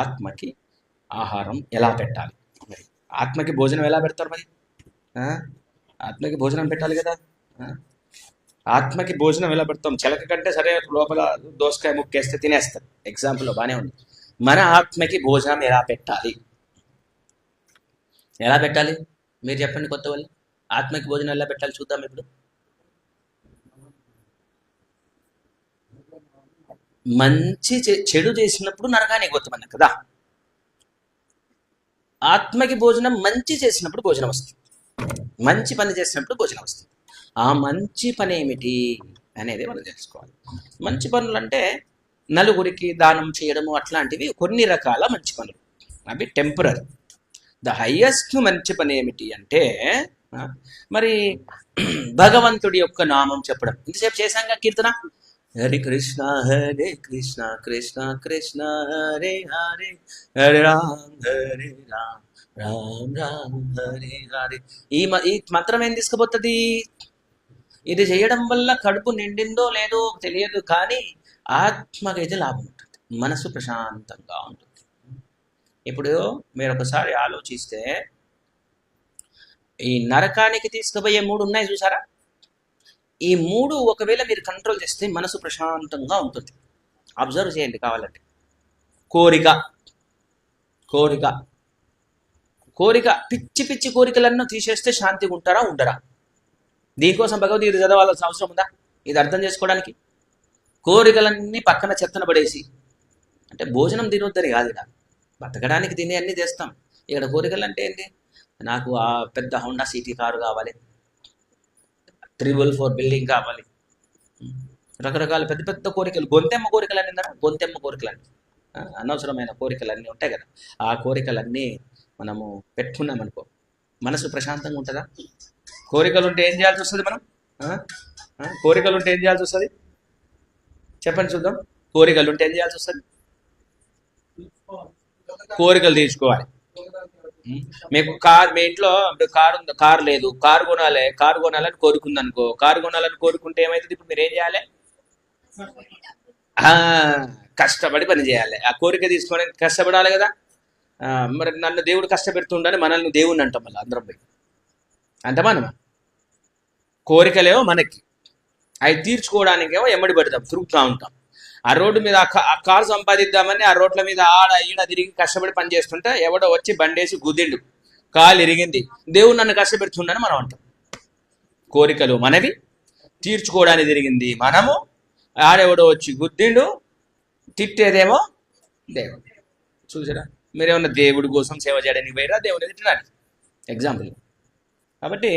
ఆత్మకి ఆహారం ఎలా పెట్టాలి? మరి ఆత్మకి భోజనం ఎలా పెడతారు మరి? ఆ? ఆత్మకి భోజనం పెట్టాలి కదా. ఆ? ఆత్మకి భోజనం ఎలా పెడతాం? చిలక కంటే సరే లోపల దోసకాయ ముక్కేస్తే తినేస్తారు. ఎగ్జాంపుల్ బాగానే ఉంది. మన ఆత్మకి భోజనం ఎలా పెట్టాలి? ఎలా పెట్టాలి? మీరు చెప్పండి కొత్త వాళ్ళు. ఆత్మకి భోజనం ఎలా పెట్టాలి చూద్దాం ఇప్పుడు. మంచి చెడు చేసినప్పుడు నరకానికి పోతామన్న కదా. ఆత్మకి భోజనం మంచి చేసినప్పుడు భోజనం వస్తుంది. మంచి పని చేసినప్పుడు భోజనం వస్తుంది. ఆ మంచి పని ఏమిటి అనేది మనం తెలుసుకోవాలి. మంచి పనులు అంటే నలుగురికి దానం చేయడము, అట్లాంటివి కొన్ని రకాల మంచి పనులు. అవి టెంపరరీ. ద హయ్యెస్ట్ మంచి పని ఏమిటి అంటే మరి భగవంతుడి యొక్క నామం చెప్పడం. ఇంతసేపు చేశాంగా కీర్తన. హరే కృష్ణ కృష్ణ కృష్ణ హరే హరే, హరే రామ్ రామ్ రామ్ హరే హరే. ఈ మంత్రం ఏం తీసుకుపోతుంది? ఇది చేయడం వల్ల కడుపు నిండిందో లేదో తెలియదు, కానీ ఆత్మకైతే లాభం ఉంటుంది, మనసు ప్రశాంతంగా ఉంటుంది. ఇప్పుడు మీరు ఒకసారి ఆలోచిస్తే ఈ నరకానికి తీసుకుపోయే 3 ఉన్నాయి చూసారా? ఈ 3 ఒకవేళ మీరు కంట్రోల్ చేస్తే మనసు ప్రశాంతంగా ఉంటుంది. అబ్జర్వ్ చేయండి కావాలంటే. కోరిక కోరిక కోరిక పిచ్చి పిచ్చి కోరికలన్నీ తీసేస్తే శాంతిగా ఉంటారా ఉండరా? దీనికోసం భగవద్గీత చదవాల్సిన అవసరం ఉందా ఇది అర్థం చేసుకోవడానికి? కోరికలన్నీ పక్కన చెత్తన పడేసి, అంటే భోజనం తినొద్దని కాదు, ఇక్కడ బతకడానికి తినే అన్నీ చేస్తాం. ఇక్కడ కోరికలు అంటే ఏంటి? నాకు ఆ పెద్ద హోండా సిటీ కారు కావాలి, 444 బిల్డింగ్ కావాలి, రకరకాల పెద్ద పెద్ద కోరికలు, గొంతెమ్మ కోరికలు అని కదా, గొంతెమ్మ కోరికలన్నీ అనవసరమైన కోరికలన్నీ ఉంటాయి కదా. ఆ కోరికలన్నీ మనము పెట్టుకున్నామనుకో మనసు ప్రశాంతంగా ఉంటుందా? కోరికలు ఉంటే ఏం చేయాల్సి వస్తుంది మనం? కోరికలు ఉంటే ఏం చేయాల్సి వస్తుంది చెప్పండి చూద్దాం. కోరికలు ఉంటే ఏం చేయాల్సి వస్తుంది? కోరికలు తీర్చుకోవాలి. మీకు మీ ఇంట్లో కారు ఉంది, కారు లేదు, కారు కొనాలని కోరుకుంది అనుకో. కారు కొనాలని కోరుకుంటే ఏమైతుంది? ఇప్పుడు మీరు ఏం చేయాలి? కష్టపడి పని చేయాలి. ఆ కోరిక తీసుకొని కష్టపడాలి కదా. మరి నన్ను దేవుడు కష్టపెడుతుండని మనల్ని దేవుడిని అంటాం మళ్ళీ అందరం పోయి. అంతమానమా? కోరికలేమో మనకి, అవి తీర్చుకోవడానికేమో ఎమ్మడి పడతాం, తిరుగుతూ ఉంటాం. ఆ రోడ్డు మీద ఆ కారు సంపాదిద్దామని ఆ రోడ్ల మీద ఆడ ఈడ తిరిగి కష్టపడి పని చేస్తుంటే ఎవడో వచ్చి బండేసి గుద్దిండు, కాలు ఇరిగింది, దేవుడు నన్ను కష్టపెడుతుండని మనం అంటాం. కోరికలు మనవి, తీర్చుకోవడానికి తిరిగింది మనము, ఆడెవడో వచ్చి గుద్దిండు, తిట్టేదేమో దేవుడు. చూసారా? మీరేమన్నా దేవుడి కోసం సేవ చేయడానికి పోయిరా, దేవుని తిట్టడానికి? ఎగ్జాంపుల్. కాబట్టి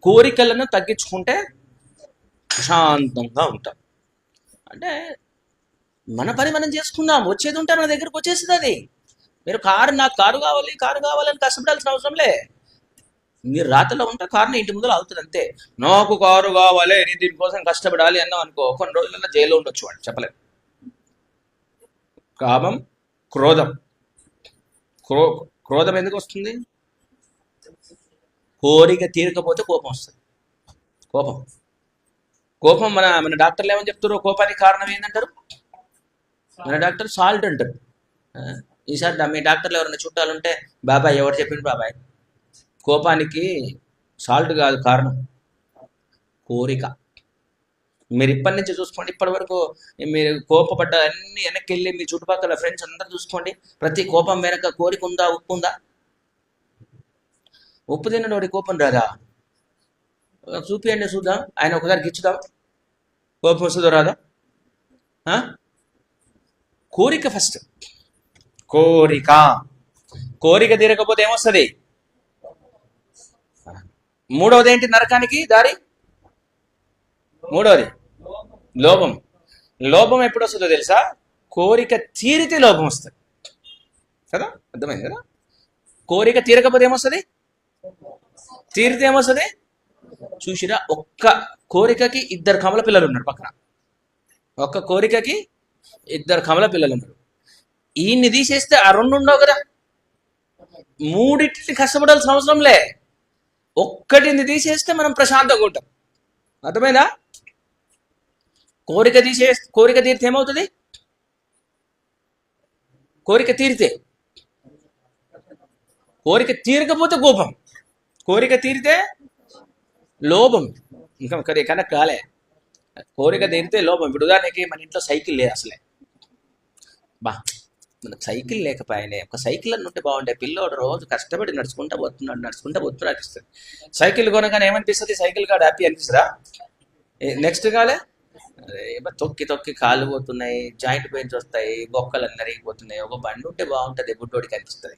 కోరికలను తగ్గించుకుంటే ప్రశాంతంగా ఉంటాం. అంటే మన పని మనం చేసుకుందాం, వచ్చేది ఉంటే మన దగ్గరకు వచ్చేస్తుంది అది. మీరు నాకు కారు కావాలని కష్టపడాల్సిన అవసరంలే. మీరు రాత్రిలో ఉంటే కారుని ఇంటి ముందు అవుతుంది అంతే. నాకు కారు కావాలి, నేను దీనికోసం కష్టపడాలి అన్నాం అనుకో, కొన్ని రోజులలో జైల్లో ఉండొచ్చు వాడు, చెప్పలేదు. కామం, క్రోధం. క్రోధం ఎందుకు వస్తుంది? కోరిక తీరకపోతే కోపం వస్తుంది. కోపం మన డాక్టర్లు ఏమని చెప్తారు? కోపానికి కారణం ఏంటంటారు? మన డాక్టర్ సాల్ట్ అంటారు. ఈసారి మీ డాక్టర్లు ఎవరైనా చుట్టాలుంటే, బాబాయ్ ఎవరు చెప్పిండు బాబాయ్, కోపానికి సాల్ట్ కాదు కారణం, కోరిక. మీరు ఇప్పటి నుంచి చూసుకోండి, ఇప్పటి వరకు మీరు కోపపడ్డ అన్ని వెనక్కి వెళ్ళి మీ చుట్టుపక్కల ఫ్రెండ్స్ అందరూ చూసుకోండి. ప్రతి కోపం వెనక కోరిక ఉందా, ఉప్పు ఉందా? ఉప్పు తిన్నోడి కోపం రాదా? చూపియండి చూద్దాం, ఆయన ఒకసారి గిచ్చుదాం, కోపం వస్తుందో రాదా? కోరిక ఫస్ట్. కోరిక తీరకపోతే ఏమొస్తుంది? మూడవది ఏంటి నరకానికి దారి? మూడవది లోభం. లోభం ఎప్పుడు వస్తుందో తెలుసా? కోరిక తీరితే లోభం వస్తుంది కదా. అర్థమైంది కదా? కోరిక తీరకపోతే ఏమొస్తుంది? తీరితే ఏమొస్తుంది? చూసిరా, ఒక్క కోరికకి 2 కమల పిల్లలు ఉన్నారు పక్కన. ఒక్క కోరికకి 2 కమల పిల్లలు ఉన్నారు. ఈయన్ని తీసేస్తే ఆ 2 ఉండవు కదా. 3 కష్టపడాల్సిన అవసరం లే, ఒక్కటిని తీసేస్తే మనం ప్రశాంతంగా ఉంటాం. అర్థమైందా? కోరిక తీరితే ఏమవుతుంది? కోరిక తీరితే, కోరిక తీరకపోతే కోపం, కోరిక తీరితే లోభం. ఇంకా కనుక కాలే. కోరిక తీరితే లోభం. ఇప్పుడు ఉదాహరణకి మన ఇంట్లో సైకిల్ లేదు అసలే, బా మనకు సైకిల్ లేకపోయానే, ఒక సైకిల్ అని ఉంటే బాగుండే. పిల్లోడు రోజు కష్టపడి నడుచుకుంటా పోతున్నాడు అనిపిస్తుంది. సైకిల్ కొనగానే ఏమనిపిస్తుంది? సైకిల్ కాడ హ్యాపీ అనిపిస్తుందా? నెక్స్ట్ కాలే తొక్కి తొక్కి కాళ్ళు పోతున్నాయి, జాయింట్ పెయిన్స్ వస్తాయి, బొక్కలు నరిగిపోతున్నాయి. ఒక బండి ఉంటే బాగుంటుంది, బుడ్డోడికి అనిపిస్తుంది.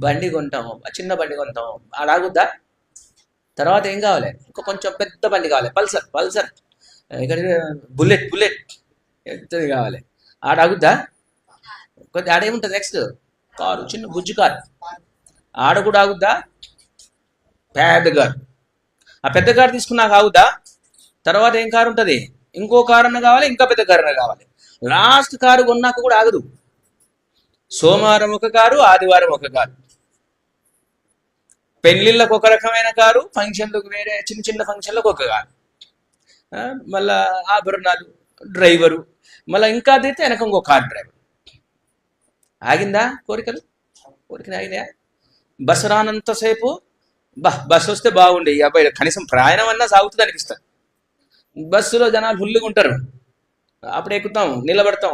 బండి కొంటాం, చిన్న బండి కొంటాం, ఆడాగుద్దా? తర్వాత ఏం కావాలి? ఇంకా కొంచెం పెద్ద బండి కావాలి, పల్సర్ ఇక్కడ బుల్లెట్ ఎంతది కావాలి, ఆడాగుద్దా? కొద్ది ఆడేముంటుంది? నెక్స్ట్ కారు, చిన్న బుజ్జి కారు, ఆడ కూడా ఆగుద్దా? పెద్ద కారు, ఆ పెద్ద కారు తీసుకున్నాక ఆగుద్దా? తర్వాత ఏం కారు ఉంటుంది? ఇంకో కారు అన్న కావాలి, ఇంకా పెద్ద కారు అన్న కావాలి. లాస్ట్ కారు కొన్నాక కూడా ఆగదు. సోమవారం ఒక కారు, ఆదివారం ఒక కారు, పెళ్లిళ్ళకు ఒక రకమైన కారు, ఫంక్షన్లకు వేరే, చిన్న చిన్న ఫంక్షన్లకు ఒక కారు, మళ్ళా ఆభరణాలు, డ్రైవరు, మళ్ళీ ఇంకా అదైతే వెనక ఇంకో కార్ డ్రైవర్. ఆగిందా కోరికలు? కోరికలు ఆగినాయా? బస్సు రానంతసేపు బస్సు వస్తే బాగుండే, ఈ అబ్బాయి కనీసం ప్రయాణం అన్నా సాగుతుంది అనిపిస్తుంది. బస్సులో జనాలు ఫుల్గా ఉంటారు, అప్పుడు ఎక్కుతాం, నిలబడతాం,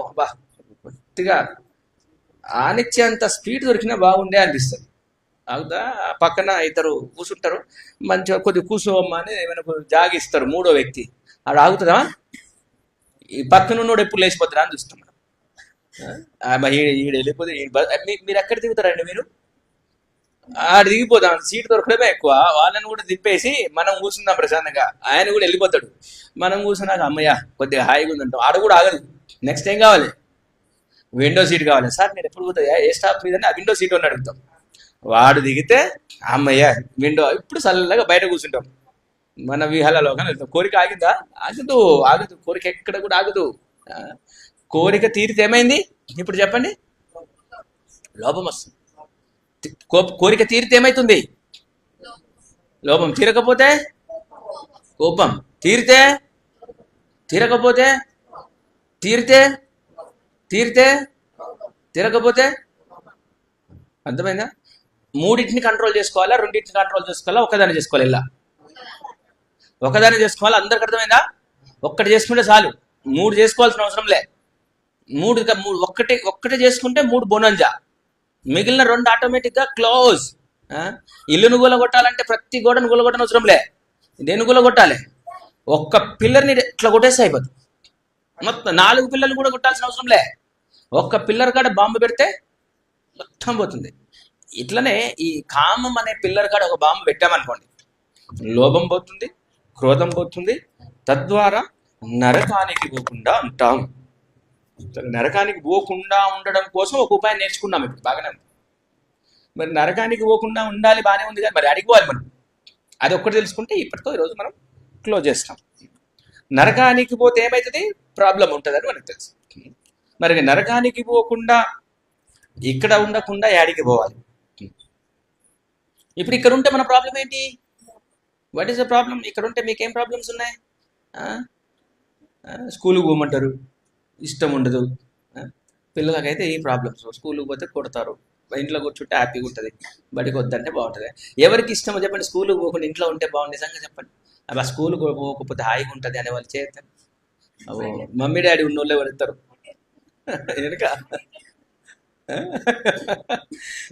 కొద్దిగా ఆనిచ్చేంత స్పీడ్ దొరికినా బాగుండే అనిపిస్తుంది. ఆగుదా? పక్కన ఇద్దరు కూర్చుంటారు, మంచిగా కొద్దిగా కూర్చోమ్మా అని ఏమైనా జాగిస్తారు, మూడో వ్యక్తి. ఆడ ఆగుతుందా? ఈ పక్కనున్నోడు ఎప్పుడు లేచిపోతారా అని చూస్తాం. ఈడు వెళ్ళిపోతే మీరు ఎక్కడ దిగుతారండి? మీరు ఆడ దిగిపోతాం, సీట్ దొరకడమే ఎక్కువ. వాళ్ళని కూడా దింపేసి మనం కూర్చుందాం ప్రశాంతంగా, ఆయన కూడా వెళ్ళిపోతాడు. మనం కూర్చున్నాక అమ్మయ్య కొద్దిగా హాయిగా ఉందంటాం. ఆడ కూడా ఆగదు. నెక్స్ట్ ఏం కావాలి? విండో సీట్ కావాలి. సార్ మీరు ఎప్పుడు పోతాయా, ఏ స్టాప్ మీద? ఆ విండో సీట్ అని అడుగుతాం. వాడు దిగితే అమ్మయ్య విండో, ఇప్పుడు చల్లగా బయట కూర్చుంటాం, మన విహాలలో కానీ వెళ్తాం. కోరిక ఆగిందా? ఆగదు. కోరిక ఎక్కడ కూడా ఆగదు. కోరిక తీరితే ఏమైంది? ఇప్పుడు చెప్పండి, లోభం వస్తుంది. కోరిక తీరితే ఏమైతుంది? లోభం. తీరకపోతే కోపం. తీరకపోతే తీరకపోతే అర్థమైందా? మూడింటిని కంట్రోల్ చేసుకోవాలా, రెండింటిని కంట్రోల్ చేసుకోవాలా, ఒకదాన్ని చేసుకోవాలి? ఇలా ఒకదాన్ని చేసుకోవాలి. అందరికి అర్థమైందా? ఒక్కటి చేసుకుంటే చాలు, మూడు చేసుకోవాల్సిన అవసరం లే. ఒక్కటే చేసుకుంటే 3 బోనంజా, మిగిలిన 2 ఆటోమేటిక్గా క్లోజ్. ఇల్లును కూలగొట్టాలంటే ప్రతి గోడను కూలగొట్టని అవసరం లే. దేని కూలగొట్టాలి? ఒక్క పిల్లర్ని ఇట్లా కొట్టేస్తే అయిపోతుంది. మొత్తం 4 పిల్లర్లు కూడా కొట్టాల్సిన అవసరం లే. ఒక్క పిల్లర్ కాడ బాంబు పెడితే మొత్తం పోతుంది. ఇట్లనే ఈ కామం అనే పిల్లర్ కాడ ఒక బాంబు పెట్టామనుకోండి, లోభం పోతుంది, క్రోధం పోతుంది, తద్వారా నరకానికి పోకుండా ఉంటాం. నరకానికి పోకుండా ఉండడం కోసం ఒక ఉపాయం నేర్చుకున్నాం ఇప్పుడు, బాగానే ఉంది. మరి నరకానికి పోకుండా ఉండాలి, బాగానే ఉంది, కానీ మరి అడిగిపోవాలి మనం. అది ఒక్కటి తెలుసుకుంటే ఇప్పటితో ఈరోజు మనం క్లోజ్ చేస్తాం. నరకానికి పోతే ఏమవుతుంది? ప్రాబ్లం ఉంటుందని మనకు తెలుసు. మరి నరకానికి పోకుండా ఇక్కడ ఉండకుండా యాడికి పోవాలి? ఇప్పుడు ఇక్కడ ఉంటే మన ప్రాబ్లం ఏంటి? What is the problem? ఇక్కడ ఉంటే మీకేం ప్రాబ్లమ్స్ ఉన్నాయి? స్కూల్కి పోమంటారు, ఇష్టం ఉండదు. పిల్లలకైతే ఈ ప్రాబ్లమ్స్. స్కూల్కి పోతే కొడతారు, ఇంట్లో కూర్చుంటే హ్యాపీగా ఉంటుంది, బడికి వద్దంటే బాగుంటుంది. ఎవరికి ఇష్టమో చెప్పండి? స్కూల్కి పోకుండా ఇంట్లో ఉంటే బాగుంది. నిజంగా చెప్పండి, అబ్బా స్కూల్కి పోకపోతే హాయిగా ఉంటుంది అనే వాళ్ళు చేస్తారు. మమ్మీ డాడీ ఉన్నోళ్ళే వెళ్తారు వెనుక.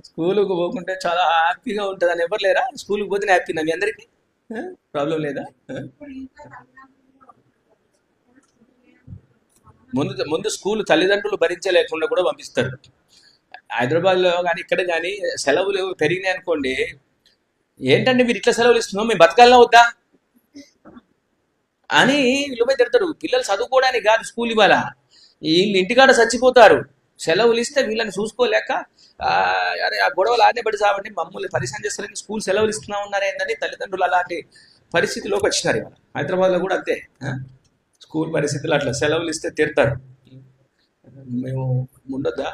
స్కూల్కి పోకుంటే చాలా హ్యాపీగా ఉంటుంది అని ఎవరు లేరా? స్కూల్కి పోతేనే హ్యాపీనా మీ అందరికీ? ప్రాబ్లం లేదా? ముందు స్కూల్ తల్లిదండ్రులు భరించలేకుండా కూడా పంపిస్తారు. హైదరాబాద్లో కానీ ఇక్కడ కానీ సెలవులు పెరిగినాయి అనుకోండి, ఏంటంటే మీరు ఇట్లా సెలవులు ఇస్తున్నాం, మేము బతకాలనా వద్దా అని వీళ్ళు పోయి తిడతారు. పిల్లలు చదువుకోవడానికి కాదు స్కూల్ ఇవ్వాల, వీళ్ళు ఇంటికాడ చచ్చిపోతారు. సెలవులు ఇస్తే వీళ్ళని చూసుకోలేక అరే ఆ గొడవలు ఆడే పడి కాబట్టి మమ్మల్ని పరిశ్రమ చేస్తారని స్కూల్ సెలవులు ఇస్తున్నా ఉన్నారేందని తల్లిదండ్రులు అలాంటి పరిస్థితిలోకి వచ్చినారు. ఇవాళ హైదరాబాద్లో కూడా అంతే. స్కూల్ పరిస్థితులు అట్లా, సెలవులు ఇస్తే తిడతారు, మేము ఉండొద్దా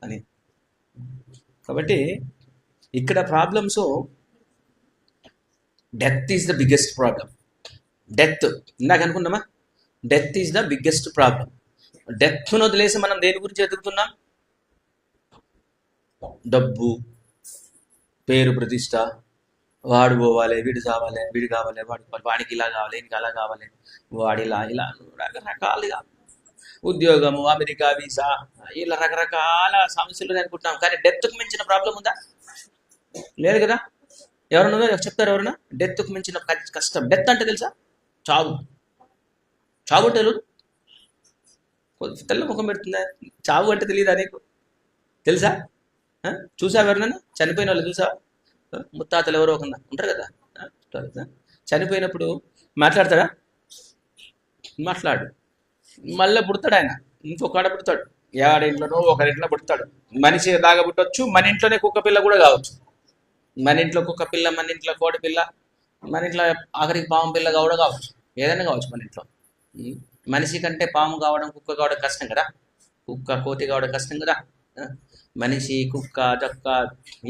అని. కాబట్టి ఇక్కడ problems, death is the biggest problem. Death ఇందాక అనుకున్నామా? Death is the biggest problem. డెత్ను వదిలేసి మనం దేని గురించి వెతుకుతున్నాం? డబ్బు, పేరు, ప్రతిష్ట, వాడు పోవాలి, వీడు కావాలి, వీడు కావాలి, వాడికి ఇలా కావాలి, ఇంక అలా కావాలి, వాడి ఇలా రకరకాలుగా ఉద్యోగము, అమెరికా వీసా, ఇలా రకరకాల సమస్యలు అనుకుంటున్నాం. కానీ డెత్కు మించిన ప్రాబ్లం ఉందా? లేదు కదా. ఎవరన్నా చెప్తారు? ఎవరన్నా డెత్కు మించిన కష్టం? డెత్ అంటే తెలుసా? చావు. చావు అంటే తెలియదు? తెల్ల ముఖం పెడుతుందా? చావు అంటే తెలియదా నీకు? తెలుసా? చూసావు ఎవరినైనా చనిపోయిన వాళ్ళు? చూసావా? ముత్తాతలు ఎవరో ఒక ఉంటారు కదా, చనిపోయినప్పుడు మాట్లాడతాడా? మాట్లాడు. మళ్ళీ పుడతాడు ఆయన, ఇంకొకడ పుడతాడు, ఏడింట్లోనో ఒకరింట్లో పుడతాడు. మనిషి దాగా పుట్టవచ్చు, మన ఇంట్లోనే కుక్క పిల్ల కూడా కావచ్చు. మన ఇంట్లో కుక్క పిల్ల, మన ఇంట్లో కోడి పిల్ల, మన ఇంట్లో ఆఖరికి పాము పిల్ల కూడా కావచ్చు, ఏదైనా కావచ్చు మన ఇంట్లో. మనిషి కంటే పాము కావడం, కుక్క కావడం కష్టం కదా, కుక్క కోతి కావడం కష్టం కదా. మనిషి, కుక్క, జక్క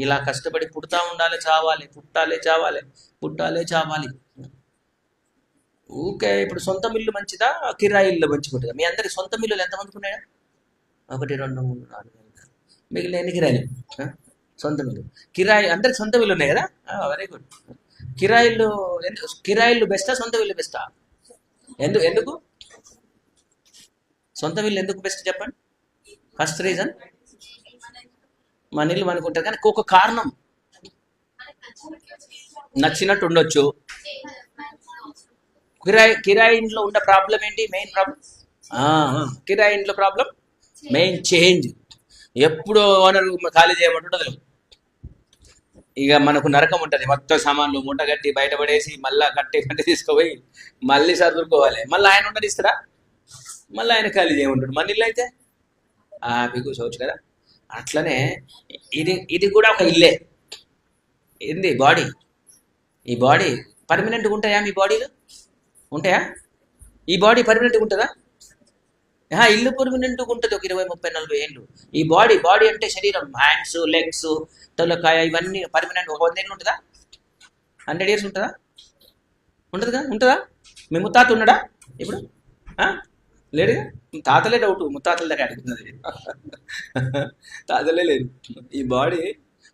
ఇలా కష్టపడి పుడతా ఉండాలి, చావాలి, పుట్టాలే చావాలి, పుట్టాలే చావాలి. ఊకే ఇప్పుడు సొంత మిల్లు మంచిదా, కిరాయి ఇల్లు మంచిగా? మీ అందరికి సొంత మిల్లులు ఎంతమందికి ఉన్నాయా? 1, 2, 3, 4, 5. మిగిలిన ఎన్ని కిరాయిలు? సొంత మిల్లు. కిరాయి అందరికి సొంత మిల్లు ఉన్నాయి కదా, వెరీ గుడ్. కిరాయిలు బెస్టా, సొంత మిల్లు బెస్టా? ఎందుకు సొంత మిల్లు ఎందుకు బెస్ట్ చెప్పండి? ఫస్ట్ రీజన్, మన ఇల్లు అనుకుంటారు, కానీ ఒక కారణం నచ్చినట్టు ఉండొచ్చు. కిరాయి ఇంట్లో ఉన్న ప్రాబ్లం ఏంటి? మెయిన్ ప్రాబ్లం కిరాయి ఇంట్లో ప్రాబ్లం మెయిన్ చేంజ్. ఎప్పుడు ఓనర్ ఖాళీ చేయమంటుంటుంది. ఇక మనకు నరకం ఉంటుంది. మొత్తం సామాన్లు మూట కట్టి బయటపడేసి మళ్ళీ కట్టి తీసుకుపోయి మళ్ళీ సర్దుకోవాలి. మళ్ళీ ఆయన ఉండనిస్తారా? మళ్ళీ ఆయన ఖాళీ చేయమంటాడు. మన ఇల్లు అయితే మీకు చూడవచ్చు కదా. అట్లనే ఇది కూడా ఒక ఇల్లే. ఏంది? బాడీ. ఈ బాడీ పర్మనెంట్గా ఉంటాయా? మీ బాడీలు ఉంటాయా? ఈ బాడీ పర్మనెంట్గా ఉంటుందా? ఇల్లు పర్మనెంట్గా ఉంటుంది ఒక 20, 30, 40 ఏళ్ళు. ఈ బాడీ అంటే శరీరం, హ్యాండ్స్, లెగ్స్, తొలకాయ, ఇవన్నీ పర్మనెంట్. 100 ఏళ్ళు ఉంటుందా? 100 years ఉంటుందా? ఉంటుందా? మీ ముత్తాత ఉన్నాడా ఇప్పుడు? లేడుగా. తాతలే డౌట్, ముత్తాతల దగ్గర అడుగుతున్నది. తాతలే లేదు. ఈ బాడీ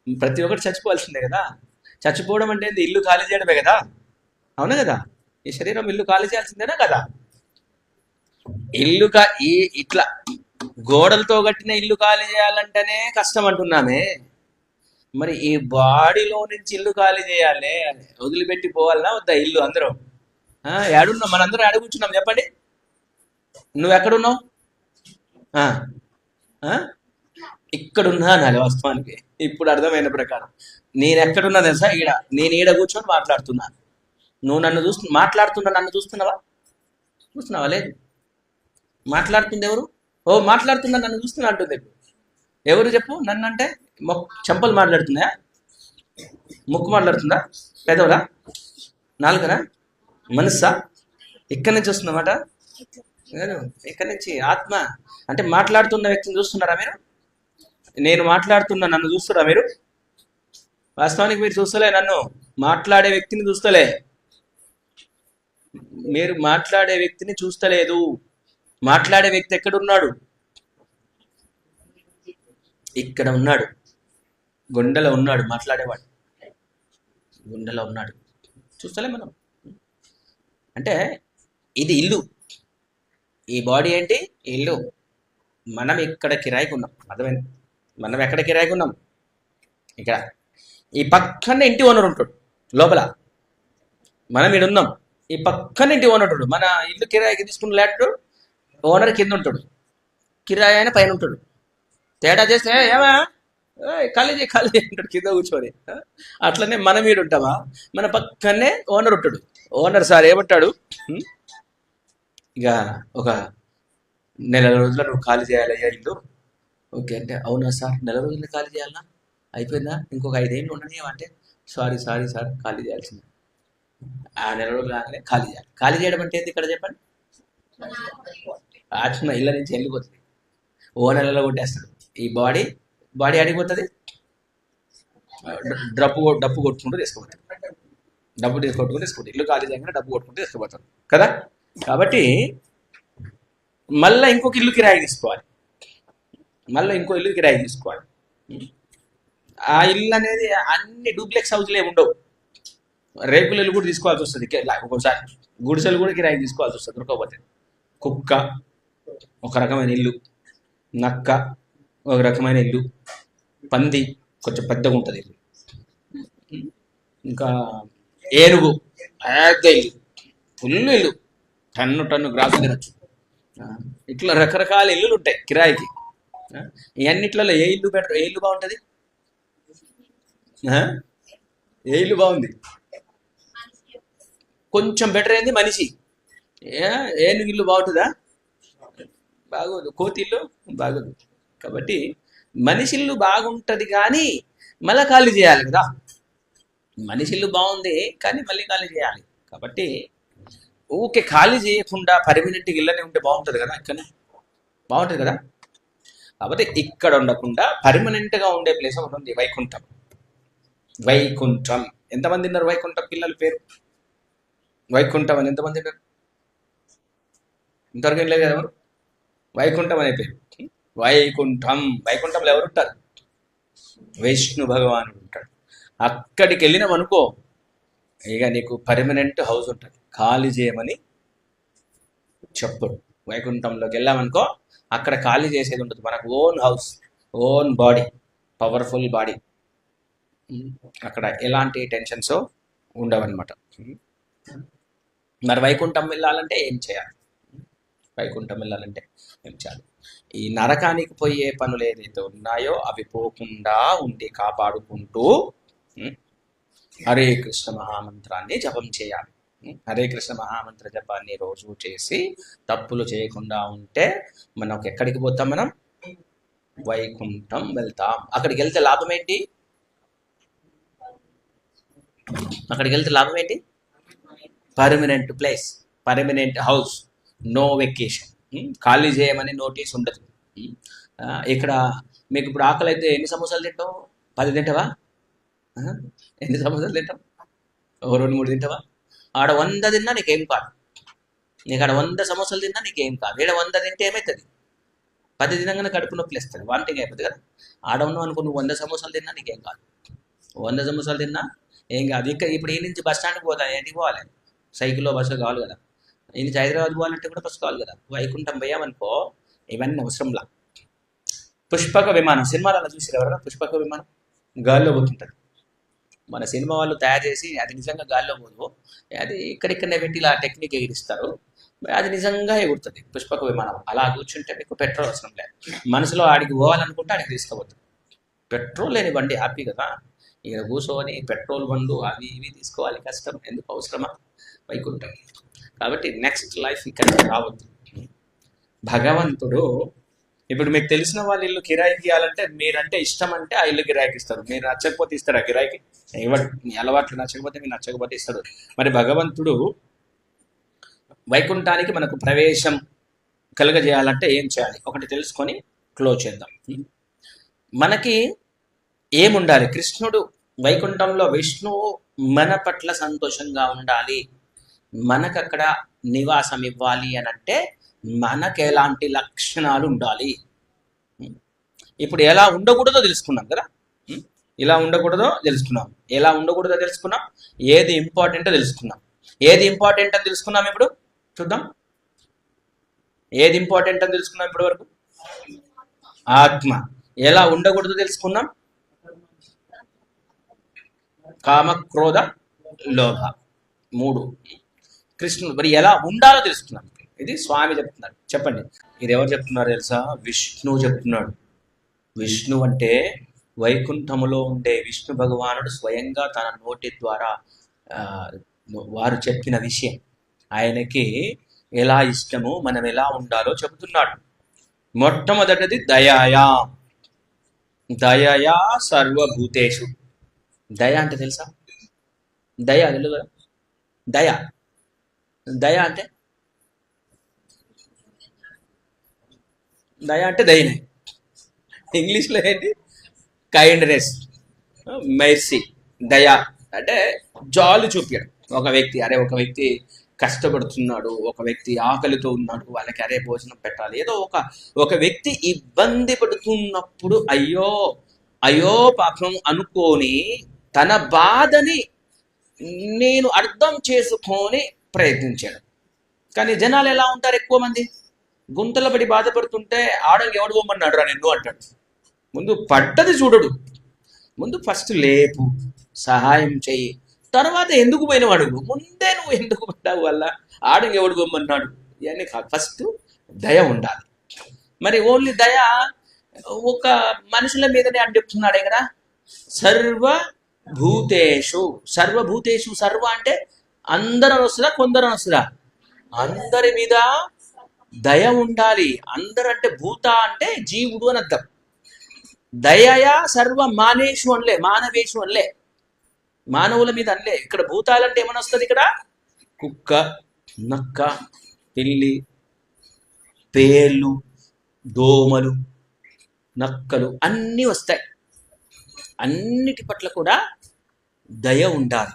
ప్రతి ఒక్కటి చచ్చిపోవాల్సిందే కదా. చచ్చిపోవడం అంటే ఇల్లు ఖాళీ చేయడమే కదా, అవునా కదా? ఈ శరీరం ఇల్లు ఖాళీ చేయాల్సిందేనా కదా? ఇట్లా గోడలతో కట్టిన ఇల్లు ఖాళీ చేయాలంటేనే కష్టం అంటున్నామే. మరి ఈ బాడీలో నుంచి ఇల్లు ఖాళీ చేయాలి, వదిలిపెట్టి పోవాలన్నా వద్దా ఇల్లు? అందరం ఏడున్నాం? మనందరం ఏడ కూర్చున్నాం చెప్పండి? నువ్వు ఎక్కడున్నావు? ఇక్కడున్నా అనాలి వాస్తవానికి. ఇప్పుడు అర్థమైన ప్రకారం నేను ఎక్కడున్నా తెలుసా? నేను ఈడ కూర్చొని మాట్లాడుతున్నాను. నువ్వు నన్ను నన్ను చూస్తున్నావా? లేదు. మాట్లాడుతుంది ఎవరు? మాట్లాడుతున్నా, నన్ను చూస్తున్నా అంటుంది. ఎవరు చెప్పు? నన్ను అంటే చెంపలు మాట్లాడుతున్నాయా? ముక్కు మాట్లాడుతుందా? పెదవులా? నాలుగనా? మనస్సా? ఇక్కడి నుంచి వస్తుందన్నమాట. ఇక్కడి నుంచి ఆత్మ. అంటే మాట్లాడుతున్న వ్యక్తిని చూస్తున్నారా మీరు? నేను మాట్లాడుతున్నా, నన్ను చూస్తారా మీరు? వాస్తవానికి మీరు చూస్తలే, నన్ను మాట్లాడే వ్యక్తిని చూస్తలే. మీరు మాట్లాడే వ్యక్తిని చూస్తలేదు. మాట్లాడే వ్యక్తి ఎక్కడున్నాడు? ఇక్కడ ఉన్నాడు. గుండెలో ఉన్నాడు. మాట్లాడేవాడు గుండెలో ఉన్నాడు. చూస్తలే మనం. అంటే ఇది ఇల్లు. ఈ బాడీ ఏంటి? ఇల్లు. మనం ఇక్కడ కిరాయికి ఉన్నాం. అర్థమైంది? మనం ఎక్కడ కిరాయికి ఉన్నాం? ఇక్కడ. ఈ పక్కనే ఇంటి ఓనర్ ఉంటాడు లోపల. మనం ఇక్కడ ఉన్నాం. ఈ పక్కన ఇంటి ఓనర్ ఉంటాడు. మన ఇల్లు కిరాయికి తీసుకున్న ఫ్లాట్ ఓనర్ కింద ఉంటాడు, కిరాయి ఆయన పైన ఉంటాడు. తేడా చేస్తే ఏమా ఖాళీ అంటాడు కింద కూర్చొని. అట్లనే మనం వీడు ఉంటామా? మన పక్కనే ఓనర్ ఉంటాడు. ఓనర్ సార్ ఏమంటాడు? ఇక ఒక 4 రోజుల్లో నువ్వు ఖాళీ చేయాలయ్యా ఇల్లు. ఓకే అంటే, అవునా సార్ 4 రోజుల్లో ఖాళీ చేయాలన్నా? అయిపోయిందా? ఇంకొక 5 ఏళ్ళు ఉండని అంటే, సారీ సార్ ఖాళీ చేయాల్సిందే. ఆ 4 రోజులు రాగానే ఖాళీ చేయాలి. ఖాళీ చేయడం అంటే ఏంటి ఇక్కడ చెప్పండి? ఆత్మ ఇళ్ళ నుంచి వెళ్ళిపోతుంది. ఓనర్లలో కొట్టేస్తాడు. ఈ బాడీ అడిగిపోతుంది. డప్పు కొట్టుకుంటూ తీసుకుపోతాడు. డబ్బు కొట్టుకుంటూ తీసుకుంటాడు. ఇల్లు ఖాళీ చేయగానే డబ్బు కొట్టుకుంటూ తీసుకుపోతాడు కదా. కాబట్టి మళ్ళీ ఇంకొక ఇల్లు కిరాయి తీసుకోవాలి. ఆ ఇల్లు అనేది అన్ని డూప్లెక్స్ హౌస్లే ఉండవు. రేకుల ఇల్లు కూడా తీసుకోవాల్సి వస్తుంది ఒక్కోసారి. గుడిసెలు కూడా కిరాయికి తీసుకోవాల్సి వస్తుంది దొరకకపోతే. కుక్క ఒక రకమైన ఇల్లు, నక్క ఒక రకమైన ఇల్లు, పంది కొంచెం పెద్దగా ఉంటుంది ఇల్లు, ఇంకా ఏనుగు పెద్ద ఇల్లు, ఫుల్ ఇల్లు, టన్ను గ్రాసులు తినచ్చు. ఇట్లా రకరకాల ఇల్లులు ఉంటాయి కిరాయికి. ఇవన్నిట్లలో ఏ ఇల్లు బెటర్, ఏ ఇల్లు బాగుంటుంది? ఏ ఇల్లు బాగుంది? కొంచెం బెటర్ అయింది మనిషి. ఏనుగు ఇల్లు బాగుంటుందా? బాగోదు. కోతి ఇల్లు బాగోదు. కాబట్టి మనిషి ఇల్లు బాగుంటుంది కానీ మళ్ళీ ఖాళీ చేయాలి కదా. మనిషి ఇల్లు బాగుంది కానీ మళ్ళీ ఖాళీ చేయాలి. కాబట్టి ఊకే ఖాళీ చేయకుండా పర్మనెంట్ ఇళ్ళనే ఉంటే బాగుంటుంది కదా. ఇక్కడ బాగుంటుంది కదా. కాబట్టి ఇక్కడ ఉండకుండా పర్మనెంట్గా ఉండే ప్లేస్ ఒకటి ఉంది, వైకుంఠం. వైకుంఠం ఎంతమంది ఉన్నారు? వైకుంఠం పిల్లల పేరు వైకుంఠం అని ఎంతమంది ఉన్నారు? ఇంతవరకు ఏం లేదు కదా ఎవరు? వైకుంఠం అనే పేరు వైకుంఠం. వైకుంఠంలో ఎవరు ఉంటారు? విష్ణు భగవానుడు ఉంటాడు. అక్కడికి వెళ్ళినామనుకో ఇక నీకు పర్మనెంట్ హౌస్ ఉంటుంది, ఖాళీ చేయమని చెప్పడు. వైకుంఠంలోకి వెళ్ళామనుకో అక్కడ ఖాళీ చేసేది ఉంటుంది. మనకు own house, own body, powerful body. అక్కడ ఎలాంటి టెన్షన్స్ ఉండవన్నమాట. మరి వైకుంఠం వెళ్ళాలంటే ఏం చేయాలి? వైకుంఠం వెళ్ళాలంటే ఏం చేయాలి? ఈ నరకానికి పోయే పనులు ఏదైతే ఉన్నాయో అవి పోకుండా ఉండి కాపాడుకుంటూ హరే కృష్ణ మహామంత్రాన్ని జపం చేయాలి. హరే కృష్ణ మహామంత్ర జపాన్ని రోజు చేసి తప్పులు చేయకుండా ఉంటే మనకు ఎక్కడికి పోతాం? మనం వైకుంఠం వెళ్తాం. అక్కడికి వెళ్తే లాభం ఏంటి? అక్కడికి వెళ్తే లాభం ఏంటి? Permanent place, permanent house, no vacation. ఖాళీ చేయమని నోటీస్ ఉండదు. ఇక్కడ మీకు ఇప్పుడు ఆకలి అయితే ఎన్ని సమోసాలు తింటావు? 10 తింటావా? ఎన్ని సమోసాలు తింటావు? 2-3 తింటావా? ఆడ 100 తిన్నా నీకేం కాదు. నీకు ఆడ 100 సమోసాలు తిన్నా నీకేం కాదు. ఈడ 100 తింటే ఏమవుతుంది? 10 తినగానే కడుపు నొప్పి వేస్తుంది, వాంటింగ్ అయిపోతుంది కదా. ఆడ ఉన్నావు అనుకో, నువ్వు 100 సమోసాలు తిన్నా నీకేం కాదు. 100 సమోసాలు తిన్నా ఏం కాదు. ఇంకా ఇప్పుడు ఈ నుంచి బస్ స్టాండ్కి పోతా, ఏంటికి పోవాలి? సైకిల్లో బస్సు కావాలి కదా. ఈ నుంచి హైదరాబాద్ పోవాలంటే కూడా బస్సు కావాలి కదా. వైకుంఠం పోయామనుకో ఇవన్నీ అవసరంలా. పుష్పక విమానం సినిమాలలో చూసి ఎవరైనా? పుష్పక విమానం గాల్లో పోతుంటుంది. మన సినిమా వాళ్ళు తయారు చేసి అది నిజంగా గాల్లో పోదు, అది ఇక్కడిక్కడనే పెట్టి ఇలా టెక్నిక్ ఎగిరిస్తారు, అది నిజంగా ఎగురుతుంది పుష్పక విమానం. అలా కూర్చుంటే మీకు పెట్రోల్ అవసరం లేదు. మనసులో ఆడికి పోవాలనుకుంటే ఆడికి తీసుకోవద్దు. పెట్రోల్ లేని బండి హ్యాపీ కదా. ఇక కూర్చొని పెట్రోల్ బండ్లు అవి ఇవి తీసుకోవాలి, కష్టం. ఎందుకు? అవసరమా? వైకుంఠం. కాబట్టి నెక్స్ట్ లైఫ్ ఇక్కడికి రావద్దు. భగవంతుడు ఇప్పుడు మీకు తెలిసిన వాళ్ళ ఇల్లు కిరాయికి ఇవ్వాలంటే మీరంటే ఇష్టం అంటే ఆ ఇల్లు కిరాయికి ఇస్తారు. మీరు నచ్చకపోతే ఇస్తారా కిరాయికి? ఇవ్వడు. మీ అలవాట్లు నచ్చకపోతే మీరు నచ్చకపోతే ఇస్తాడు. మరి భగవంతుడు వైకుంఠానికి మనకు ప్రవేశం కలుగజేయాలంటే ఏం చేయాలి? ఒకటి తెలుసుకొని క్లోజ్ చేద్దాం. మనకి ఏముండాలి? కృష్ణుడు వైకుంఠంలో విష్ణువు మన పట్ల సంతోషంగా ఉండాలి, మనకు అక్కడ నివాసం ఇవ్వాలి అని అంటే మనకు ఎలాంటి లక్షణాలు ఉండాలి? ఇప్పుడు ఎలా ఉండకూడదో తెలుసుకున్నాం కదా. ఇలా ఉండకూడదో తెలుసుకున్నాం, ఎలా ఉండకూడదో తెలుసుకున్నాం, ఏది ఇంపార్టెంటో తెలుసుకున్నాం. ఏది ఇంపార్టెంట్ అని తెలుసుకున్నాం. ఇప్పుడు చూద్దాం ఏది ఇంపార్టెంట్ అని తెలుసుకున్నాం ఇప్పటి వరకు. ఆత్మ. ఎలా ఉండకూడదో తెలుసుకున్నాం. కామ క్రోధ లోభ 3. కృష్ణుడు మరి ఎలా ఉండాలో తెలుసుకున్నాం. ఇది స్వామి చెప్తున్నారు. చెప్పండి, ఇది ఎవరు చెప్తున్నారు తెలుసా? విష్ణువు చెప్తున్నాడు. విష్ణు అంటే వైకుంఠములో ఉండే విష్ణు భగవానుడు స్వయంగా తన నోటి ద్వారా వారు చెప్పిన విషయం. ఆయనకి ఎలా ఇష్టమో మనం ఎలా ఉండాలో చెబుతున్నాడు. మొట్టమొదటిది దయయా. దయయా సర్వభూతేషు. దయ అంటే తెలుసా? దయ తెలుగు. దయ దయ అంటే దయ అంటే దయనే. ఇంగ్లీష్లో ఏంటి? Kindness, mercy. దయ అంటే జాలి చూపించడం. ఒక వ్యక్తి కష్టపడుతున్నాడు, ఒక వ్యక్తి ఆకలితో ఉన్నాడు, వాళ్ళకి భోజనం పెట్టాలి. ఏదో ఒక వ్యక్తి ఇబ్బంది పడుతున్నప్పుడు అయ్యో అయ్యో పాపం అనుకోని తన బాధని నేను అర్థం చేసుకొని ప్రయత్నించాడు. కానీ జనాలు ఎలా ఉంటారు? ఎక్కువ మంది గుంతల పడి బాధపడుతుంటే ఆడంగి ఎవడు పోమన్నాడు రా నిన్ను అంటాడు. ముందు పడ్డది చూడడు, ముందు ఫస్ట్ లేపు, సహాయం చెయ్యి, తర్వాత ఎందుకు పోయినవు అడుగు. ముందే నువ్వు ఎందుకు పడ్డావు వల్ల ఆడంగి ఎవడు పోమన్నాడు ఇవన్నీ కాదు. ఫస్ట్ దయ ఉండాలి. మరి ఓన్లీ దయ ఒక మనుషుల మీదనే అని చెప్తున్నాడే కదా. సర్వభూతేషు, సర్వభూతేషు, సర్వ అంటే అందరూ వస్తుందా కొందరు వస్తుందా? అందరి మీద దయ ఉండాలి. అందరంటే భూత అంటే జీవుడు అని అర్థం. దయయా సర్వ మానేషు అనలే, మానవేషు అనలే, మానవుల మీద అనలే. ఇక్కడ భూతాలంటే ఏమని వస్తుంది? ఇక్కడ కుక్క, నక్క, పిల్లి, పేర్లు, దోమలు, నక్కలు అన్నీ వస్తాయి. అన్నిటి పట్ల కూడా దయ ఉండాలి.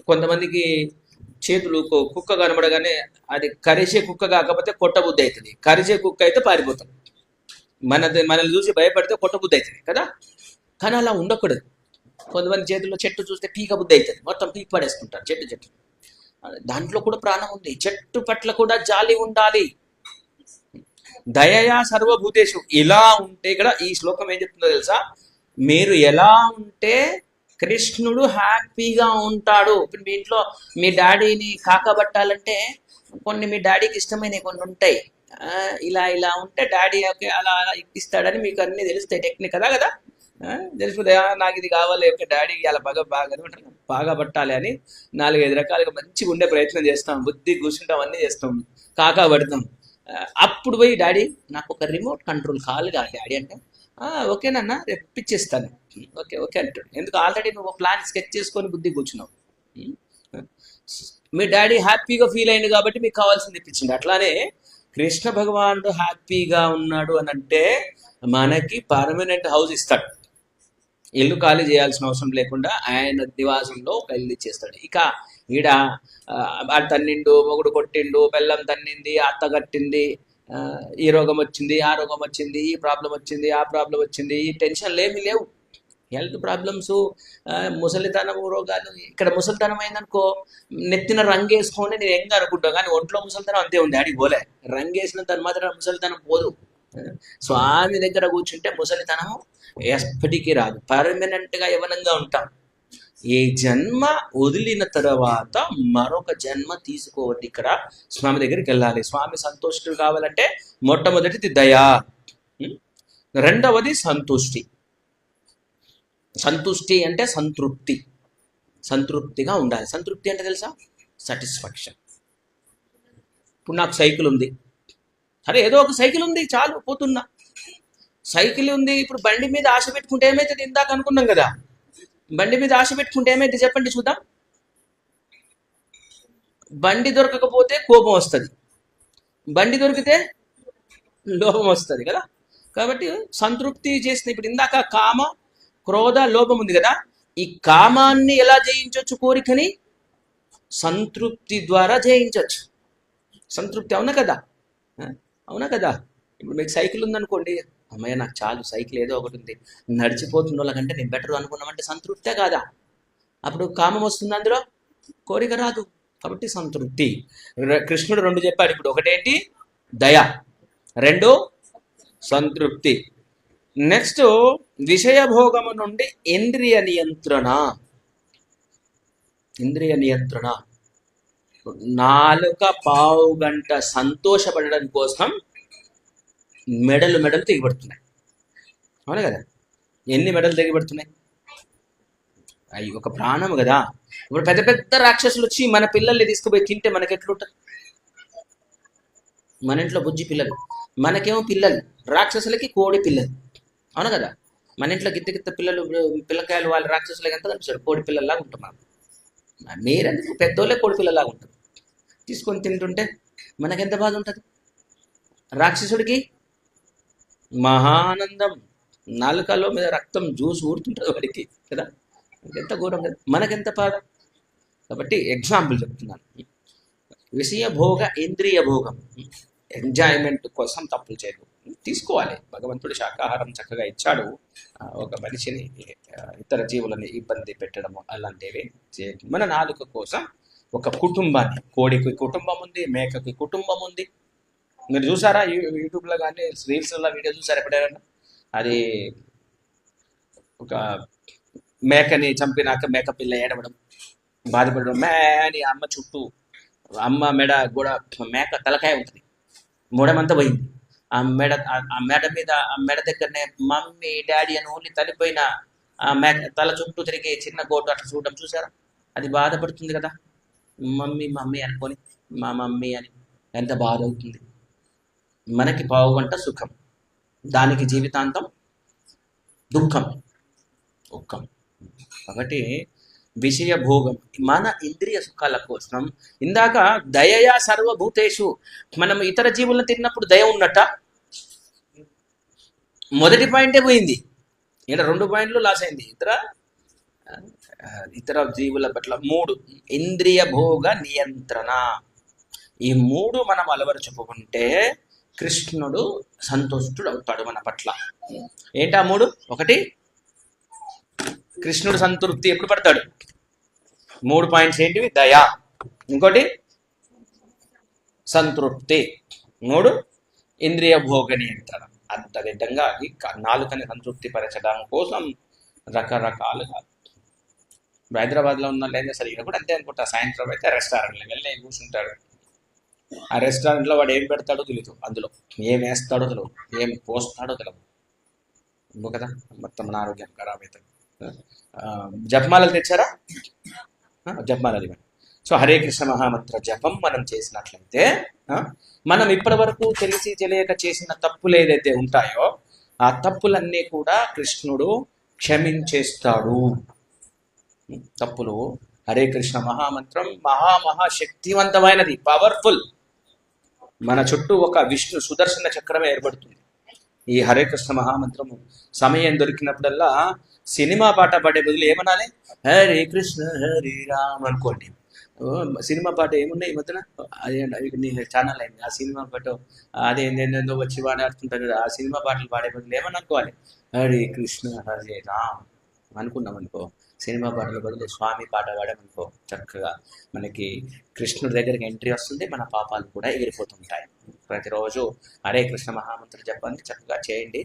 కొంతమందికి చేతులు కుక్క కనబడగానే అది కరిసే కుక్క కాకపోతే కొట్టబుద్ధి అవుతుంది, కరిసే కుక్క అయితే పారిపోతాం. మనల్ని చూసి భయపడితే కొట్టబుద్ధి అవుతుంది కదా. కానీ అలా ఉండకూడదు. కొంతమంది చేతుల్లో చెట్టు చూస్తే పీక బుద్ధి అవుతుంది, మొత్తం పీక్ పడేసుకుంటారు చెట్టు. దాంట్లో కూడా ప్రాణం ఉంది. చెట్టు పట్ల కూడా జాలి ఉండాలి. దయయా సర్వభూతేషు. ఇలా ఉంటే ఇక్కడ ఈ శ్లోకం ఏం చెప్తుందో తెలుసా? మీరు ఎలా ఉంటే కృష్ణుడు హ్యాపీగా ఉంటాడు. ఇప్పుడు మీ ఇంట్లో మీ డాడీని కాకబట్టాలంటే కొన్ని మీ డాడీకి ఇష్టమైనవి కొన్ని ఉంటాయి. ఇలా ఉంటే డాడీ అలా ఇప్పిస్తాడని మీకు అన్ని తెలుస్తాయి. టెక్నిక్ కదా తెలుసుకుంటే నాకు ఇది కావాలి, ఒక డాడీ అలా బాగా పట్టాలి అని 4-5 రకాలుగా మంచిగా ఉండే ప్రయత్నం చేస్తాం. బుద్ధి కూర్చుంటాం, అన్నీ చేస్తాం, కాకా పడతాం. అప్పుడు పోయి డాడీ నాకు ఒక రిమోట్ కంట్రోల్ కావాలి కాదు డాడీ అంటే, ఓకేనన్నా రేపు ఇప్పించేస్తాను. ఓకే అంటాడు. ఎందుకు? ఆల్రెడీ నువ్వు ప్లాన్ స్కెచ్ చేసుకొని బుద్ధి కూర్చున్నావు. మీ డాడీ హ్యాపీగా ఫీల్ అయింది కాబట్టి మీకు కావాల్సింది ఇప్పించింది. అట్లానే కృష్ణ భగవానుడు హ్యాపీగా ఉన్నాడు అని అంటే మనకి పర్మనెంట్ హౌస్ ఇస్తాడు. ఇల్లు ఖాళీ చేయాల్సిన అవసరం లేకుండా ఆయన నివాసంలో ఒక ఇల్లు ఇచ్చేస్తాడు. ఇక ఈడ తన్నిండు, మొగుడు కొట్టిండు, బెల్లం తన్నింది, అత్త కట్టింది, ఈ రోగం వచ్చింది, ఆ రోగం వచ్చింది, ఈ ప్రాబ్లం వచ్చింది, ఆ ప్రాబ్లం వచ్చింది, ఈ టెన్షన్లు ఏమీ లేవు. హెల్త్ ప్రాబ్లమ్స్, ముసలితనం రోగాలు. ఇక్కడ ముసలితనం అయిందనుకో నెత్తిన రంగేసుకొని నేను ఎంగా అనుకుంటాను, కానీ ఒంట్లో ముసలితనం అంతే ఉంది. అడిగి పోలే, రంగేసిన దాని మాత్రం ముసలితనం పోదు. స్వామి దగ్గర కూర్చుంటే ముసలితనం ఎప్పటికీ రాదు. పర్మనెంట్గా యవనంగా ఉంటాం. ఈ జన్మ వదిలిన తర్వాత మరొక జన్మ తీసుకోవద్దు. ఇక్కడ స్వామి దగ్గరికి వెళ్ళాలి. స్వామి సంతుష్టులు కావాలంటే మొట్టమొదటిది దయా, రెండవది సంతుష్టి. సంతుష్టి అంటే సంతృప్తి, సంతృప్తిగా ఉండాలి. సంతృప్తి అంటే తెలుసా? సాటిస్ఫాక్షన్. ఇప్పుడు నాకు సైకిల్ ఉంది, సరే ఏదో ఒక సైకిల్ ఉంది చాలు, పోతున్నా. సైకిల్ ఉంది. ఇప్పుడు బండి మీద ఆశ పెట్టుకుంటే ఏమైతుంది? ఇందాక అనుకున్నాం కదా, బండి మీద ఆశ పెట్టుకుంటే ఏమైతే చెప్పండి చూద్దాం. బండి దొరకకపోతే కోపం వస్తుంది, బండి దొరికితే లోపం వస్తుంది కదా. కాబట్టి సంతృప్తి చేసిన, ఇప్పుడు ఇందాక కామ, క్రోధ, లోపం ఉంది కదా. ఈ కామాన్ని ఎలా జయించవచ్చు? కోరికని సంతృప్తి ద్వారా జయించవచ్చు. సంతృప్తి. అవునా కదా? అవునా కదా? ఇప్పుడు మీకు సైకిల్ ఉందనుకోండి, అమ్మయ్య నాకు చాలు సైకిల్ ఏదో ఒకటి ఉంది, నడిచిపోతున్న వాళ్ళకంటే నేను బెటర్ అనుకున్నామంటే సంతృప్తే కాదా? అప్పుడు కామం వస్తుంది, అందులో కోరిక రాదు. కాబట్టి సంతృప్తి. కృష్ణుడు 2 చెప్పాడు ఇప్పుడు. ఒకటేంటి? దయ, 2 సంతృప్తి. నెక్స్ట్ విషయభోగము నుండి ఇంద్రియ నియంత్రణ. ఇంద్రియ నియంత్రణ. 4 పావు గంట సంతోషపడడం కోసం మెడలు తెగిపడుతున్నాయి. అవునా కదా? ఎన్ని మెడలు తెగిపడుతున్నాయి? అవి ఒక ప్రాణం కదా. ఇప్పుడు పెద్ద పెద్ద రాక్షసులు వచ్చి మన పిల్లల్ని తీసుకుపోయి తింటే మనకి ఎట్లుంటుంది? మన ఇంట్లో బుజ్జి పిల్లలు, మనకేమో పిల్లలు, రాక్షసులకి కోడి పిల్లలు. అవునా కదా? మన ఇంట్లో గిత్త పిల్లలు, పిల్లకాయలు వాళ్ళ రాక్షసులకి ఎంత కనిపిస్తారు? కోడి పిల్లల్లాగా ఉంటున్నారు. మీరెందుకు? పెద్దోళ్ళే కోడి పిల్లలాగా ఉంటారు. తీసుకొని తింటుంటే మనకెంత బాధ ఉంటుంది? రాక్షసుడికి మహానందం, నాలుకలో మీద రక్తం జ్యూస్ ఊరుతుంటుంది వాడికి కదా. ఎంత ఘోరం కదా, మనకెంత బాధ. కాబట్టి ఎగ్జాంపుల్ చెప్తున్నాను. విషయ భోగ, ఇంద్రియ భోగం, ఎంజాయ్మెంట్ కోసం తప్పులు చేయదు. తీసుకోవాలి. భగవంతుడు శాకాహారం చక్కగా ఇచ్చాడు. ఒక మనిషిని ఇతర జీవులని ఇబ్బంది పెట్టడము అలాంటివి మన నాలుక కోసం ఒక కుటుంబాన్ని, కోడికి కుటుంబం ఉంది, మేకకి కుటుంబం ఉంది. మీరు చూసారా యూట్యూబ్లో కానీ రీల్స్లో వీడియో చూసారా ఎప్పుడైనా? అది ఒక మేకని చంపినాక మేక పిల్ల ఏడవడం, బాధపడడం, మే అని అమ్మ చుట్టూ, అమ్మ మెడ కూడా మేక తలకాయ ఉంటుంది, మూడమంతా పోయింది. ఆ మెడ మీద, ఆ మెడ దగ్గరనే మమ్మీ డాడీ అని ఓన్లీ తలిపోయిన ఆ మేక తల చుట్టూ తిరిగి చిన్న గోటు అట్లా చూడడం చూసారా? అది బాధపడుతుంది కదా, మమ్మీ మమ్మీ అనుకొని మా మమ్మీ అని. ఎంత బాధ అవుతుంది. మనకి పావుగంట సుఖం, దానికి జీవితాంతం దుఃఖం. కాబట్టి విషయ భోగం మన ఇంద్రియ సుఖాల కోసం. ఇందాక దయయా సర్వభూతేషు, మనం ఇతర జీవులను తిన్నప్పుడు దయ ఉన్నట్ట? మొదటి పాయింటే పోయింది, ఇక్కడ 2 పాయింట్లు లాస్ అయింది. ఇతర జీవుల పట్ల 3 ఇంద్రియ భోగ నియంత్రణ. ఈ 3 మనం అలవరుచుకుంటే కృష్ణుడు సంతుష్టుడు అవుతాడు మన పట్ల. ఏంటా 3? 1 కృష్ణుడు సంతృప్తి ఎప్పుడు పడతాడు? 3 పాయింట్స్ ఏంటివి? దయ, ఇంకోటి సంతృప్తి, 3 ఇంద్రియ భోగ నియంత్రణ. అంత విధంగా నాలుకని సంతృప్తి పరచడం కోసం రకరకాలుగా. హైదరాబాద్లో ఉన్న లేదా సరే ఇక్కడ కూడా అంతే అనుకుంటా. సాయంత్రం అయితే రెస్టారెంట్కి వెళ్ళి కూర్చుంటాడు. ఆ రెస్టారెంట్లో వాడు ఏం పెడతాడో తెలియదు, అందులో ఏం వేస్తాడో తెలియదు, ఏం పోస్తాడో తెలియదు కదా. మొత్తం మన ఆరోగ్యం ఖరాబ్ అవుతుంది. జపమాలలు తెచ్చారా? జపమాలలు ఇవ్వండి. సో హరే కృష్ణ మహామంత్ర జపం మనం చేసినట్లయితే మనం ఇప్పటి వరకు తెలిసి తెలియక చేసిన తప్పులు ఏదైతే ఉంటాయో ఆ తప్పులన్నీ కూడా కృష్ణుడు క్షమించేస్తాడు. తప్పులు. హరే కృష్ణ మహామంత్రం మహాశక్తివంతమైనది, పవర్ఫుల్. మన చుట్టూ ఒక విష్ణు సుదర్శన చక్రం ఏర్పడుతుంది. ఈ హరే కృష్ణ మహామంత్రము సమయం దొరికినప్పుడల్లా సినిమా పాట పాడే బదులు ఏమనాలి? హరే కృష్ణ హరే రామ్ అనుకోండి. సినిమా పాట ఏమున్నాయి ఈ మధ్యన? అదే ఛానల్ అయింది. ఆ సినిమా పాట అదేందో వచ్చి పాడుతుంటారు కదా, ఆ సినిమా పాటలు పాడే బదులు ఏమని అనుకోవాలి? హరే కృష్ణ హరే రామ్ అనుకున్నాం అనుకో. సినిమా పాటల బదులు స్వామి పాట పాడామనుకో, చక్కగా మనకి కృష్ణుడి దగ్గరికి ఎంట్రీ వస్తుంది, మన పాపాలు కూడా ఎగిరిపోతుంటాయి. ప్రతిరోజు హరే కృష్ణ మహామంత్ర జపాన్ని చక్కగా చేయండి.